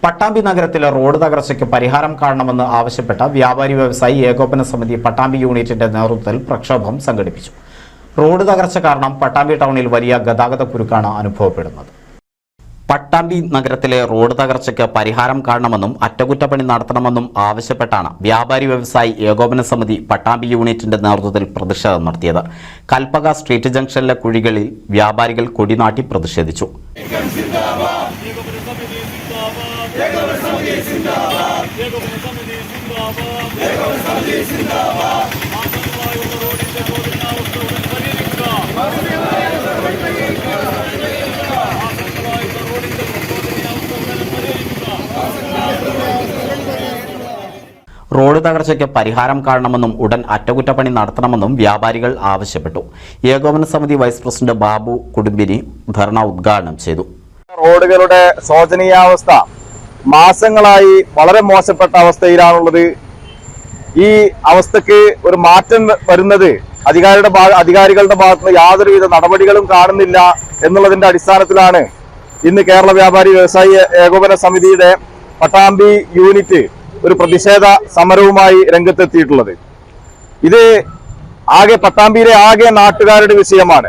പട്ടാമ്പി നഗരത്തിലെ റോഡ് തകർച്ചയ്ക്ക് പരിഹാരം കാണണമെന്ന് ആവശ്യപ്പെട്ട വ്യാപാരി വ്യവസായി ഏകോപന സമിതി പട്ടാമ്പി യൂണിറ്റിന്റെ നേതൃത്വത്തിൽ പ്രക്ഷോഭം സംഘടിപ്പിച്ചു. റോഡ് തകർച്ച കാരണം പട്ടാമ്പി ടൗണിൽ വലിയ ഗതാഗത കുരുക്കാണ് അനുഭവപ്പെടുന്നത്. പട്ടാമ്പി നഗരത്തിലെ റോഡ് തകർച്ചയ്ക്ക് പരിഹാരം കാണണമെന്നും അറ്റകുറ്റപ്പണി നടത്തണമെന്നും ആവശ്യപ്പെട്ടാണ് വ്യാപാരി വ്യവസായി ഏകോപന സമിതി പട്ടാമ്പി യൂണിറ്റിന്റെ നേതൃത്വത്തിൽ പ്രതിഷേധം നടത്തിയത്. കൽപ്പക സ്ട്രീറ്റ് ജംഗ്ഷനിലെ കുഴികളിൽ വ്യാപാരികൾ കൊടിനാട്ടി പ്രതിഷേധിച്ചു. റോഡ് തകർച്ചയ്ക്ക് പരിഹാരം കാണണമെന്നും ഉടൻ അറ്റകുറ്റപ്പണി നടത്തണമെന്നും വ്യാപാരികൾ ആവശ്യപ്പെട്ടു. ഏകോപന സമിതി വൈസ് പ്രസിഡന്റ് ബാബു കുടുംബിനി ധർണ ഉദ്ഘാടനം ചെയ്തു. റോഡുകളുടെ ശോചനീയാവസ്ഥ മാസങ്ങളായി വളരെ മോശപ്പെട്ട അവസ്ഥയിലാണുള്ളത്. ഈ അവസ്ഥക്ക് ഒരു മാറ്റം വരുന്നത് അധികാരികളുടെ ഭാഗത്ത് യാതൊരുവിധ നടപടികളും കാണുന്നില്ല എന്നുള്ളതിന്റെ അടിസ്ഥാനത്തിലാണ് ഇന്ന് കേരള വ്യാപാരി വ്യവസായി ഏകോപന സമിതിയുടെ പട്ടാമ്പി യൂണിറ്റ് ഒരു പ്രതിഷേധ സമരവുമായി രംഗത്തെത്തിയിട്ടുള്ളത്. ഇത് പട്ടാമ്പിയിലെ ആകെ നാട്ടുകാരുടെ വിഷയമാണ്.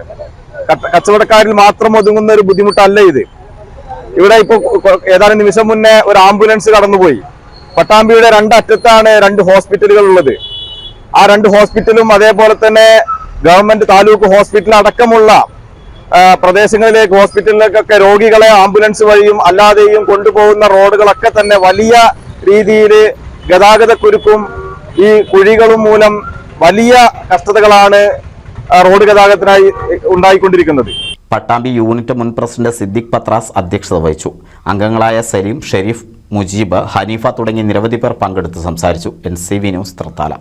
കച്ചവടക്കാരിൽ മാത്രം ഒതുങ്ങുന്ന ഒരു ബുദ്ധിമുട്ടല്ല ഇത്. ഇവിടെ ഇപ്പോൾ ഏതാനും നിമിഷം മുന്നേ ഒരു ആംബുലൻസ് കടന്നുപോയി. പട്ടാമ്പിയുടെ രണ്ടറ്റത്താണ് 2 ഹോസ്പിറ്റലുകൾ ഉള്ളത്. ആ 2 ഹോസ്പിറ്റലും അതേപോലെ തന്നെ ഗവൺമെന്റ് താലൂക്ക് ഹോസ്പിറ്റൽ അടക്കമുള്ള പ്രദേശങ്ങളിലേക്ക് ഹോസ്പിറ്റലിലേക്കൊക്കെ രോഗികളെ ആംബുലൻസ് വഴിയും അല്ലാതെയും കൊണ്ടുപോകുന്ന റോഡുകളൊക്കെ തന്നെ വലിയ രീതിയിൽ ഗതാഗത കുരുക്കും ഈ കുഴികളും മൂലം വലിയ കഷ്ടതകളാണ് റോഡ് ഗതാഗതത്തിനായി ഉണ്ടായിക്കൊണ്ടിരിക്കുന്നത്. പട്ടാമ്പി യൂണിറ്റ് മുൻ പ്രസിഡന്റ് സിദ്ദിഖ് പത്രാസ് അധ്യക്ഷത വഹിച്ചു. അംഗങ്ങളായ സലീം, ഷെരീഫ്, മുജീബ്, ഹനീഫ തുടങ്ങി നിരവധി പേർ പങ്കെടുത്ത് സംസാരിച്ചു. NCV news Thrithala.